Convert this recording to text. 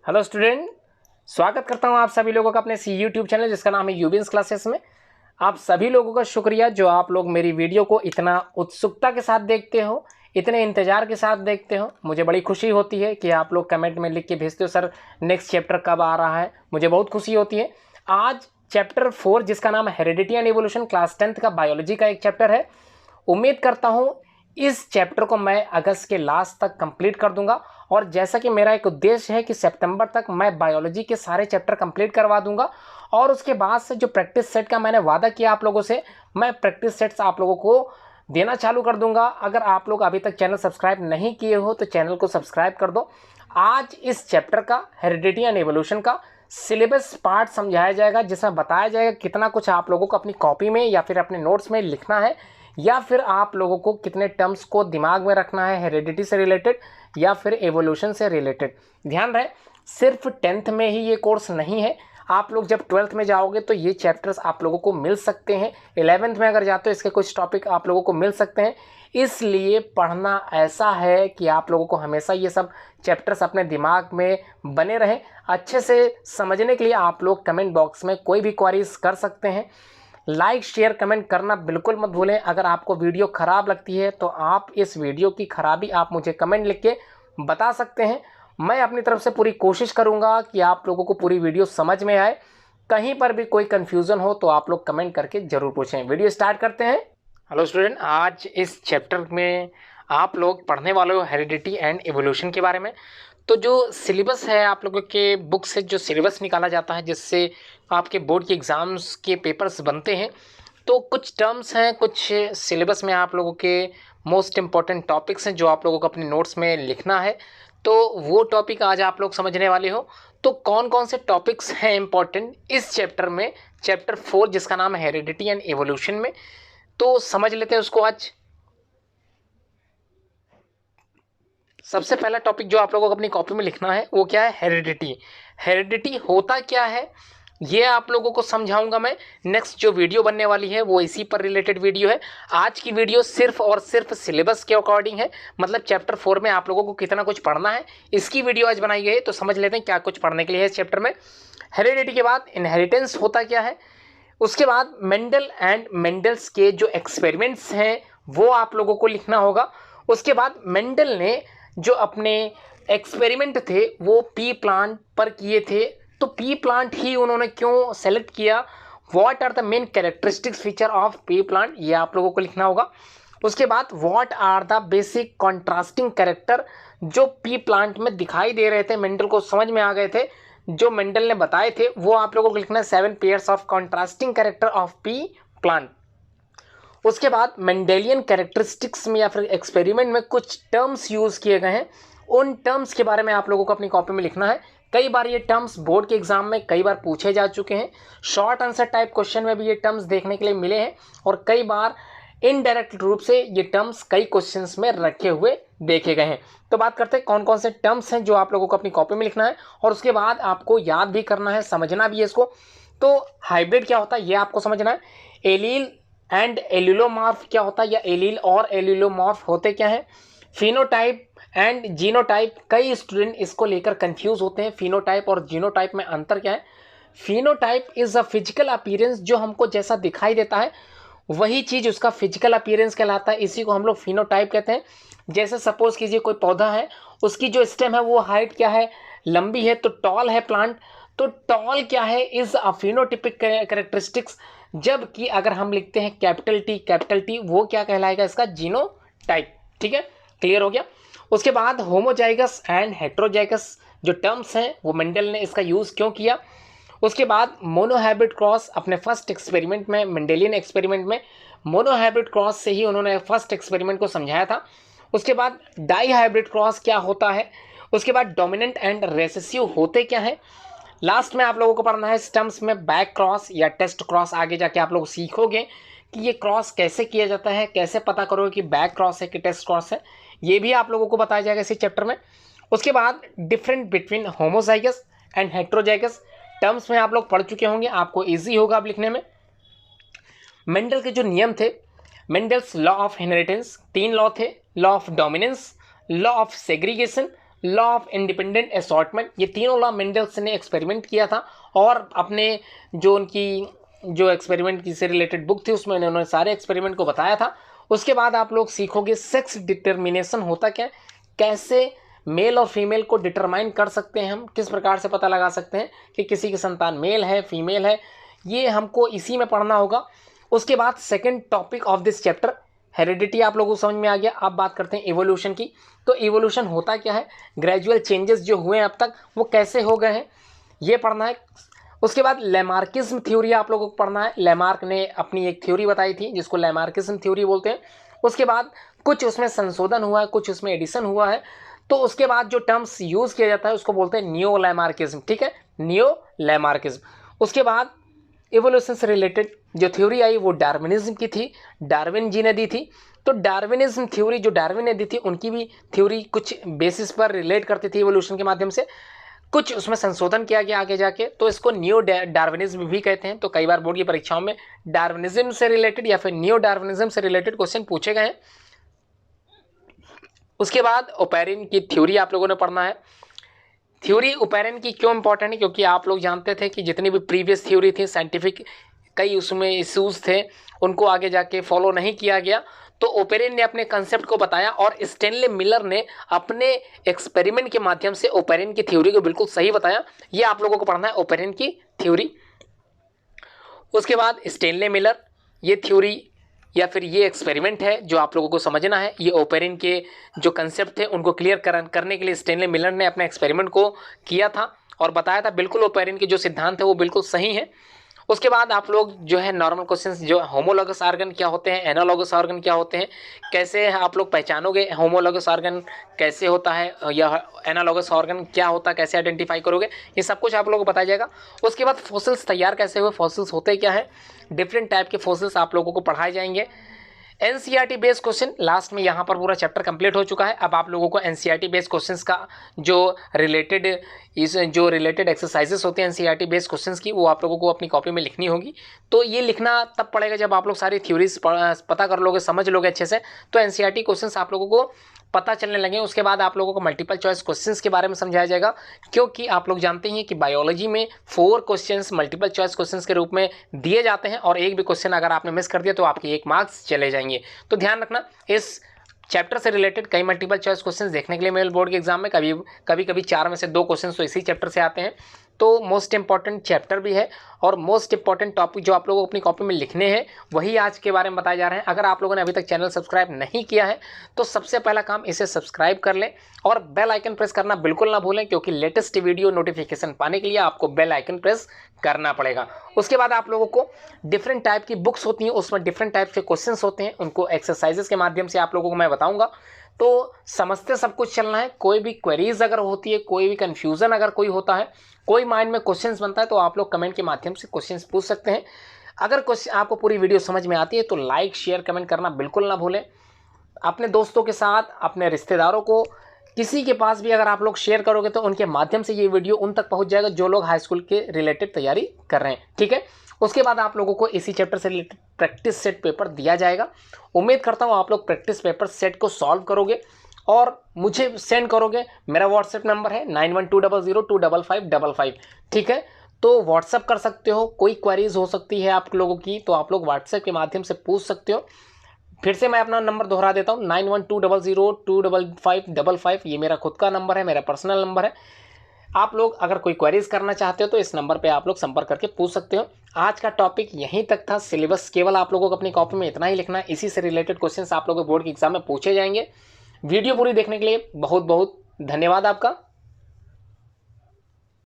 Hello student, स्वागत करता हूं आप सभी लोगों का अपने यूट्यूब चैनल जिसका नाम है यूबिन्स क्लासेस में। आप सभी लोगों का शुक्रिया जो आप लोग मेरी वीडियो को इतना उत्सुकता के साथ देखते हो, इतने इंतज़ार के साथ देखते हो। मुझे बड़ी खुशी होती है कि आप लोग कमेंट में लिख के भेजते हो सर नेक्स्ट चैप्टर कब आ रहा है। मुझे बहुत खुशी होती है। आज चैप्टर 4 जिसका नाम है heredity and evolution, class 10th का बायोलॉजी का एक चैप्टर है। उम्मीद करता हूँ इस चैप्टर को मैं अगस्त के लास्ट तक कंप्लीट कर दूंगा। और जैसा कि मेरा एक उद्देश्य है कि सितंबर तक मैं बायोलॉजी के सारे चैप्टर कंप्लीट करवा दूंगा। और उसके बाद से जो प्रैक्टिस सेट का मैंने वादा किया आप लोगों से, मैं प्रैक्टिस सेट्स आप लोगों को देना चालू कर दूंगा। अगर आप लोग अभी तक चैनल सब्सक्राइब नहीं किए हो तो चैनल को सब्सक्राइब कर दो। आज इस चैप्टर का हेरिडिटी एंड एवोल्यूशन का सिलेबस पार्ट समझाया जाएगा, जिसमें बताया जाएगा कितना कुछ आप लोगों को अपनी कॉपी में या फिर अपने नोट्स में लिखना है, या फिर आप लोगों को कितने टर्म्स को दिमाग में रखना है हेरिडिटी से रिलेटेड या फिर एवोल्यूशन से रिलेटेड। ध्यान रहे, सिर्फ 10th में ही ये कोर्स नहीं है। आप लोग जब 12th में जाओगे तो ये चैप्टर्स आप लोगों को मिल सकते हैं। 11th में अगर जाते हो इसके कुछ टॉपिक आप लोगों को मिल सकते हैं। इसलिए पढ़ना ऐसा है कि आप लोगों को हमेशा ये सब चैप्टर्स अपने दिमाग में बने रहें। अच्छे से समझने के लिए आप लोग कमेंट बॉक्स में कोई भी क्वेरीज कर सकते हैं। लाइक शेयर कमेंट करना बिल्कुल मत भूलें। अगर आपको वीडियो ख़राब लगती है तो आप इस वीडियो की खराबी आप मुझे कमेंट लिख के बता सकते हैं। मैं अपनी तरफ से पूरी कोशिश करूंगा कि आप लोगों को पूरी वीडियो समझ में आए। कहीं पर भी कोई कन्फ्यूज़न हो तो आप लोग कमेंट करके ज़रूर पूछें। वीडियो स्टार्ट करते हैं। हेलो स्टूडेंट, आज इस चैप्टर में आप लोग पढ़ने वाले हो हेरिडिटी एंड एवोल्यूशन के बारे में। तो जो सिलेबस है आप लोगों के बुक से जो सिलेबस निकाला जाता है जिससे आपके बोर्ड के एग्ज़ाम्स के पेपर्स बनते हैं, तो कुछ टर्म्स हैं, कुछ सिलेबस में आप लोगों के मोस्ट इम्पॉर्टेंट टॉपिक्स हैं जो आप लोगों को अपने नोट्स में लिखना है। तो वो टॉपिक आज आप लोग समझने वाले हो। तो कौन कौन से टॉपिक्स हैं इम्पॉर्टेंट इस चैप्टर में, चैप्टर 4 जिसका नाम है हेरिडिटी एंड एवोल्यूशन में, तो समझ लेते हैं उसको आज। सबसे पहला टॉपिक जो आप लोगों को अपनी कॉपी में लिखना है वो क्या है, हेरिडिटी। हेरिडिटी होता क्या है ये आप लोगों को समझाऊंगा मैं। नेक्स्ट जो वीडियो बनने वाली है वो इसी पर रिलेटेड वीडियो है। आज की वीडियो सिर्फ और सिर्फ सिलेबस के अकॉर्डिंग है, मतलब चैप्टर 4 में आप लोगों को कितना कुछ पढ़ना है इसकी वीडियो आज बनाई गई है। तो समझ लेते हैं क्या कुछ पढ़ने के लिए है इस चैप्टर में। हेरिडिटी के बाद इनहेरिटेंस होता क्या है, उसके बाद मेंडल एंड मेंडल्स के जो एक्सपेरिमेंट्स हैं वो आप लोगों को लिखना होगा। उसके बाद मेंडल ने जो अपने एक्सपेरिमेंट थे वो पी प्लांट पर किए थे, तो पी प्लांट ही उन्होंने क्यों सेलेक्ट किया, what are the main characteristics feature of P plant, ये आप लोगों को लिखना होगा। उसके बाद what are the basic contrasting character जो पी प्लांट में दिखाई दे रहे थे, मेंडल को समझ में आ गए थे, जो मेंडल ने बताए थे वो आप लोगों को लिखना है। 7 pairs of contrasting character of P plant. उसके बाद मेंडेलियन कैरेक्टरिस्टिक्स में या फिर एक्सपेरिमेंट में कुछ टर्म्स यूज़ किए गए हैं, उन टर्म्स के बारे में आप लोगों को अपनी कॉपी में लिखना है। कई बार ये टर्म्स बोर्ड के एग्जाम में कई बार पूछे जा चुके हैं, शॉर्ट आंसर टाइप क्वेश्चन में भी ये टर्म्स देखने के लिए मिले हैं, और कई बार इनडायरेक्ट रूप से ये टर्म्स कई क्वेश्चंस में रखे हुए देखे गए हैं। तो बात करते हैं कौन कौन से टर्म्स हैं जो आप लोगों को अपनी कॉपी में लिखना है, और उसके बाद आपको याद भी करना है, समझना भी है इसको। तो हाइब्रिड क्या होता है ये आपको समझना है। एलील एंड एलिलोमॉर्फ क्या होता है, या एलील और एलिलोमॉर्फ होते क्या है। फिनोटाइप एंड जीनोटाइप, कई स्टूडेंट इसको लेकर कंफ्यूज होते हैं, फिनोटाइप और जीनोटाइप में अंतर क्या है। Phenotype is a physical appearance, जो हमको जैसा दिखाई देता है वही चीज़ उसका फिजिकल अपीयरेंस कहलाता है, इसी को हम लोग फिनोटाइप कहते हैं। जैसे सपोज कीजिए कोई पौधा है, उसकी जो स्टेम है वो हाइट क्या है, लंबी है, तो टॉल है प्लांट। तो टॉल क्या है, इज अ फिनोटिपिक कैरेक्टरिस्टिक्स। जबकि अगर हम लिखते हैं कैपिटल टी वो क्या कहलाएगा, इसका जीनोटाइप। ठीक है, क्लियर हो गया। उसके बाद होमोजाइगस एंड हेट्रोजाइगस जो टर्म्स हैं वो मेंडल ने इसका यूज़ क्यों किया। उसके बाद मोनोहाइब्रिड क्रॉस, अपने फर्स्ट एक्सपेरिमेंट में, मेंडेलियन एक्सपेरिमेंट में मोनोहाइब्रिड क्रॉस से ही उन्होंने फर्स्ट एक्सपेरिमेंट को समझाया था। उसके बाद डाई हाइब्रिड क्रॉस क्या होता है, उसके बाद डोमिनेंट एंड रेसेसिव होते क्या है। लास्ट में आप लोगों को पढ़ना है स्टम्प्स में बैक क्रॉस या टेस्ट क्रॉस। आगे जाके आप लोग सीखोगे कि ये क्रॉस कैसे किया जाता है, कैसे पता करोगे कि बैक क्रॉस है कि टेस्ट क्रॉस है, ये भी आप लोगों को बताया जाएगा इसी चैप्टर में। उसके बाद different between homozygous and heterozygous terms में आप लोग पढ़ चुके होंगे, आपको ईजी होगा अब लिखने में। मेंडल के जो नियम थे, Mendel's law of inheritance, 3 law थे, law of dominance, law of segregation, law of independent assortment, ये तीनों लॉ मेंडल्स ने एक्सपेरिमेंट किया था और अपने जो उनकी जो एक्सपेरिमेंट की से रिलेटेड बुक थी उसमें उन्होंने सारे एक्सपेरिमेंट को बताया था। उसके बाद आप लोग सीखोगे सेक्स डिटर्मिनेशन होता क्या है, कैसे मेल और फीमेल को डिटरमाइन कर सकते हैं हम, किस प्रकार से पता लगा सकते हैं कि किसी की संतान मेल है फीमेल है, ये हमको इसी में पढ़ना होगा। उसके बाद second topic of this chapter heredity आप लोगों को समझ में आ गया। अब बात करते हैं इवोल्यूशन की। तो इवोल्यूशन होता क्या है, ग्रेजुअल चेंजेस जो हुए हैं अब तक वो कैसे हो गए हैं ये पढ़ना है। उसके बाद लैमार्किज्म थ्योरी आप लोगों को पढ़ना है। लैमार्क ने अपनी एक थ्योरी बताई थी जिसको लैमार्किज्म थ्योरी बोलते हैं। उसके बाद कुछ उसमें संशोधन हुआ है, कुछ उसमें एडिशन हुआ है। तो उसके बाद जो टर्म्स यूज़ किया जाता है उसको बोलते हैं नियो लैमार्किज्म, ठीक है, नियो लैमार्किज्म। उसके बाद इवोल्यूशन से रिलेटेड जो थ्योरी आई वो डार्विनिज्म की थी, डार्विन जी ने दी थी। तो डार्विनिज्म थ्योरी जो डार्विन ने दी थी उनकी भी थ्योरी कुछ बेसिस पर रिलेट करती थी इवोल्यूशन के माध्यम से, कुछ उसमें संशोधन किया गया आगे जाके, तो इसको नियो डार्विनिज्म भी कहते हैं। तो कई बार बोर्ड की परीक्षाओं में डार्विनिज्म से रिलेटेड या फिर नियो डार्विनिज्म से रिलेटेड क्वेश्चन पूछे गए हैं। उसके बाद ओपेरिन की थ्योरी आप लोगों ने पढ़ना है। थ्योरी ओपेरिन की क्यों इंपॉर्टेंट है, क्योंकि आप लोग जानते थे कि जितनी भी प्रीवियस थ्योरी थी साइंटिफिक कई उसमें इश्यूज थे उनको आगे जाके फॉलो नहीं किया गया। तो ओपेरिन ने अपने कंसेप्ट को बताया और स्टेनले मिलर ने अपने एक्सपेरिमेंट के माध्यम से ओपेरिन की थ्योरी को बिल्कुल सही बताया। ये आप लोगों को पढ़ना है ओपेरिन की थ्योरी। उसके बाद स्टेनले मिलर, ये थ्योरी या फिर ये एक्सपेरिमेंट है जो आप लोगों को समझना है। ये ओपेरिन के जो कंसेप्ट थे उनको क्लियर करने के लिए स्टेनले मिलर ने अपने एक्सपेरिमेंट को किया था और बताया था बिल्कुल ओपेरिन के जो सिद्धांत है वो बिल्कुल सही है। उसके बाद आप लोग जो है नॉर्मल क्वेश्चंस, जो होमोलॉगस ऑर्गन क्या होते हैं, एनालॉगस ऑर्गन क्या होते हैं, कैसे आप लोग पहचानोगे होमोलॉगस ऑर्गन कैसे होता है या एनालॉगस ऑर्गन क्या होता है, कैसे आइडेंटिफाई करोगे, ये सब कुछ आप लोगों को बताया जाएगा। उसके बाद फॉसिल्स तैयार कैसे हुए, फॉसिल्स होते क्या है, डिफरेंट टाइप के फॉसिल्स आप लोगों को पढ़ाए जाएंगे। एनसीईआरटी बेस्ड क्वेश्चन लास्ट में यहाँ पर पूरा चैप्टर कंप्लीट हो चुका है। अब आप लोगों को एनसीईआरटी बेस्ड क्वेश्चंस का जो रिलेटेड एक्सरसाइजेस होते हैं एनसीईआरटी बेस्ड क्वेश्चंस की, वो आप लोगों को अपनी कॉपी में लिखनी होगी। तो ये लिखना तब पड़ेगा जब आप लोग सारी थ्योरीज पता कर लोगे, समझ लोगे अच्छे से, तो एनसीईआरटी क्वेश्चंस आप लोगों को पता चलने लगे। उसके बाद आप लोगों को मल्टीपल चॉइस क्वेश्चंस के बारे में समझाया जाएगा, क्योंकि आप लोग जानते हैं कि बायोलॉजी में 4 क्वेश्चंस मल्टीपल चॉइस क्वेश्चंस के रूप में दिए जाते हैं और एक भी क्वेश्चन अगर आपने मिस कर दिया तो आपके 1 मार्क्स चले जाएंगे। तो ध्यान रखना, इस चैप्टर से रिलेटेड कई मल्टीपल चॉइस क्वेश्चंस देखने के लिए मिले बोर्ड के एग्जाम में। कभी 4 में से 2 क्वेश्चन तो इसी चैप्टर से आते हैं। तो मोस्ट इंपॉर्टेंट चैप्टर भी है और मोस्ट इंपॉर्टेंट टॉपिक जो आप लोगों को अपनी कॉपी में लिखने हैं वही आज के बारे में बताए जा रहे हैं। अगर आप लोगों ने अभी तक चैनल सब्सक्राइब नहीं किया है तो सबसे पहला काम इसे सब्सक्राइब कर लें और बेल आइकन प्रेस करना बिल्कुल ना भूलें, क्योंकि लेटेस्ट वीडियो नोटिफिकेशन पाने के लिए आपको बेल आइकन प्रेस करना पड़ेगा। उसके बाद आप लोगों को डिफरेंट टाइप की बुक्स होती हैं, उसमें डिफरेंट टाइप के क्वेश्चंस होते हैं, उनको एक्सरसाइजेस के माध्यम से आप लोगों को मैं बताऊंगा। तो समझते सब कुछ चलना है। कोई भी क्वेरीज अगर होती है, कोई भी कन्फ्यूज़न अगर कोई होता है, कोई माइंड में क्वेश्चंस बनता है, तो आप लोग कमेंट के माध्यम से क्वेश्चंस पूछ सकते हैं। अगर क्वेश्चन आपको पूरी वीडियो समझ में आती है तो लाइक शेयर कमेंट करना बिल्कुल ना भूलें। अपने दोस्तों के साथ, अपने रिश्तेदारों को, किसी के पास भी अगर आप लोग शेयर करोगे तो उनके माध्यम से ये वीडियो उन तक पहुंच जाएगा जो लोग हाई स्कूल के रिलेटेड तैयारी कर रहे हैं, ठीक है। उसके बाद आप लोगों को इसी चैप्टर से रिलेटेड प्रैक्टिस सेट पेपर दिया जाएगा। उम्मीद करता हूँ आप लोग प्रैक्टिस पेपर सेट को सॉल्व करोगे और मुझे सेंड करोगे। मेरा व्हाट्सएप नंबर है 9120025555, ठीक है। तो व्हाट्सएप कर सकते हो, कोई क्वेरीज हो सकती है आप लोगों की तो आप लोग व्हाट्सएप के माध्यम से पूछ सकते हो। फिर से मैं अपना नंबर दोहरा देता हूँ 9120025555, ये मेरा खुद का नंबर है, मेरा पर्सनल नंबर है। आप लोग अगर कोई क्वेरीज करना चाहते हो तो इस नंबर पे आप लोग संपर्क करके पूछ सकते हो। आज का टॉपिक यहीं तक था। सिलेबस केवल आप लोगों को अपनी कॉपी में इतना ही लिखना है, इसी से रिलेटेड क्वेश्चंस आप लोगों को बोर्ड के एग्जाम में पूछे जाएंगे। वीडियो पूरी देखने के लिए बहुत बहुत धन्यवाद आपका।